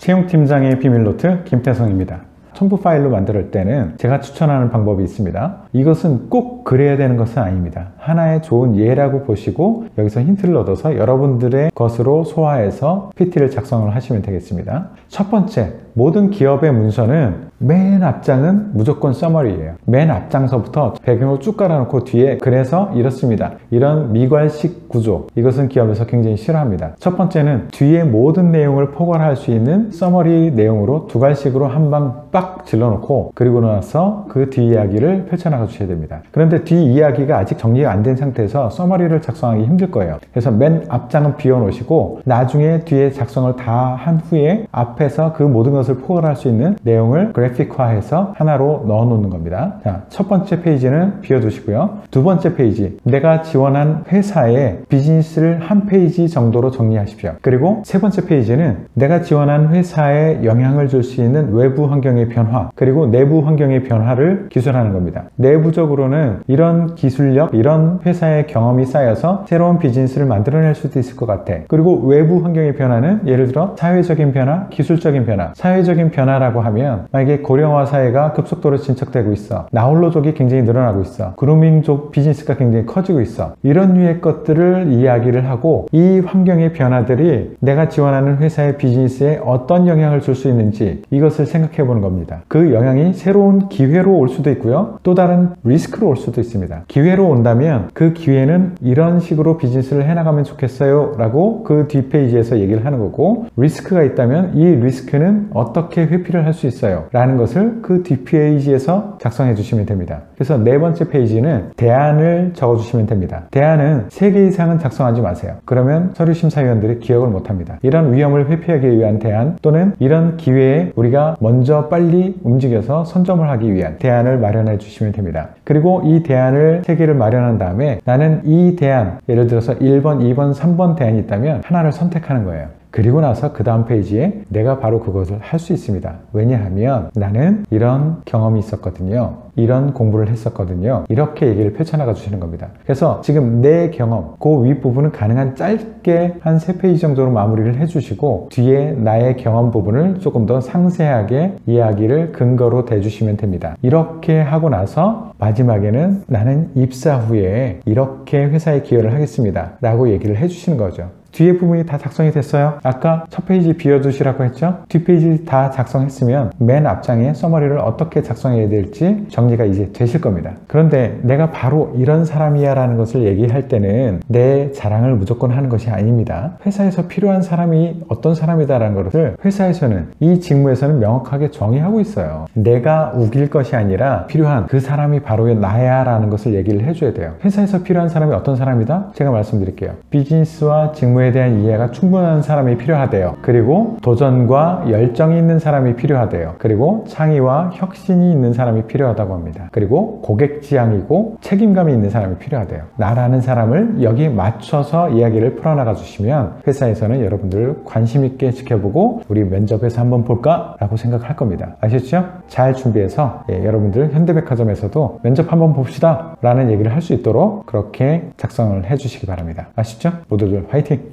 채용팀장의 비밀노트 김태성입니다. 첨부 파일로 만들 때는 제가 추천하는 방법이 있습니다. 이것은 꼭 그래야 되는 것은 아닙니다. 하나의 좋은 예라고 보시고 여기서 힌트를 얻어서 여러분들의 것으로 소화해서 PT를 작성을 하시면 되겠습니다. 첫 번째, 모든 기업의 문서는 맨 앞장은 무조건 서머리예요. 맨 앞장서부터 배경을 쭉 깔아놓고 뒤에 그래서 이렇습니다. 이런 미괄식 구조, 이것은 기업에서 굉장히 싫어합니다. 첫 번째는 뒤에 모든 내용을 포괄할 수 있는 서머리 내용으로 두 갈식으로 한 방 빡 질러놓고 그리고 나서 그 뒤 이야기를 펼쳐나가 주셔야 됩니다. 그런데 뒤 이야기가 아직 정리가 안 된 상태에서 서머리를 작성하기 힘들 거예요. 그래서 맨 앞장은 비워놓으시고 나중에 뒤에 작성을 다 한 후에 앞에서 그 모든 것을 포괄할 수 있는 내용을 그래픽화해서 하나로 넣어 놓는 겁니다. 자, 첫 번째 페이지는 비워두시고요. 두 번째 페이지, 내가 지원한 회사의 비즈니스를 한 페이지 정도로 정리하십시오. 그리고 세 번째 페이지는 내가 지원한 회사에 영향을 줄 수 있는 외부 환경의 변화, 그리고 내부 환경의 변화를 기술하는 겁니다. 내부적으로는 이런 기술력, 이런 회사의 경험이 쌓여서 새로운 비즈니스를 만들어낼 수도 있을 것 같아. 그리고 외부 환경의 변화는 예를 들어 사회적인 변화, 기술적인 변화. 사회적인 변화라고 하면 만약에 고령화 사회가 급속도로 진척되고 있어. 나홀로족이 굉장히 늘어나고 있어. 그루밍족 비즈니스가 굉장히 커지고 있어. 이런 류의 것들을 이야기를 하고 이 환경의 변화들이 내가 지원하는 회사의 비즈니스에 어떤 영향을 줄 수 있는지 이것을 생각해 보는 겁니다. 그 영향이 새로운 기회로 올 수도 있고요. 또 다른 리스크로 올 수도 있습니다. 기회로 온다면 그 기회는 이런 식으로 비즈니스를 해나가면 좋겠어요 라고 그 뒷페이지에서 얘기를 하는 거고, 리스크가 있다면 이 리스크는 어떻게 회피를 할 수 있어요 라는 것을 그 뒷페이지에서 작성해 주시면 됩니다. 그래서 네 번째 페이지는 대안을 적어 주시면 됩니다. 대안은 3개 이상은 작성하지 마세요. 그러면 서류심사위원들이 기억을 못합니다. 이런 위험을 회피하기 위한 대안 또는 이런 기회에 우리가 먼저 빨리 움직여서 선점을 하기 위한 대안을 마련해 주시면 됩니다. 그리고 이 대안을 3개를 마련한 다음에 나는 이 대안, 예를 들어서 1번, 2번, 3번 대안이 있다면 하나를 선택하는 거예요. 그리고 나서 그 다음 페이지에 내가 바로 그것을 할 수 있습니다. 왜냐하면 나는 이런 경험이 있었거든요. 이런 공부를 했었거든요. 이렇게 얘기를 펼쳐나가 주시는 겁니다. 그래서 지금 내 경험, 그 윗부분은 가능한 짧게 한 3페이지 정도로 마무리를 해주시고 뒤에 나의 경험 부분을 조금 더 상세하게 이야기를 근거로 대주시면 됩니다. 이렇게 하고 나서 마지막에는 나는 입사 후에 이렇게 회사에 기여를 하겠습니다 라고 얘기를 해주시는 거죠. 뒤에 부분이 다 작성이 됐어요. 아까 첫 페이지 비워두시라고 했죠. 뒷페이지 다 작성했으면 맨 앞장에 서머리를 어떻게 작성해야 될지 정리가 이제 되실 겁니다. 그런데 내가 바로 이런 사람이야 라는 것을 얘기할 때는 내 자랑을 무조건 하는 것이 아닙니다. 회사에서 필요한 사람이 어떤 사람이다 라는 것을 회사에서는 이 직무에서는 명확하게 정의하고 있어요. 내가 우길 것이 아니라 필요한 그 사람이 바로 나야 라는 것을 얘기를 해줘야 돼요. 회사에서 필요한 사람이 어떤 사람이다? 제가 말씀드릴게요. 비즈니스와 직무에 대한 이해가 충분한 사람이 필요하대요. 그리고 도전과 열정이 있는 사람이 필요하대요. 그리고 창의와 혁신이 있는 사람이 필요하다고 합니다. 그리고 고객지향이고 책임감이 있는 사람이 필요하대요. 나라는 사람을 여기에 맞춰서 이야기를 풀어나가 주시면 회사에서는 여러분들을 관심 있게 지켜보고 우리 면접에서 한번 볼까? 라고 생각할 겁니다. 아시죠? 잘 준비해서 여러분들 현대백화점에서도 면접 한번 봅시다 라는 얘기를 할 수 있도록 그렇게 작성을 해 주시기 바랍니다. 아시죠? 모두들 화이팅!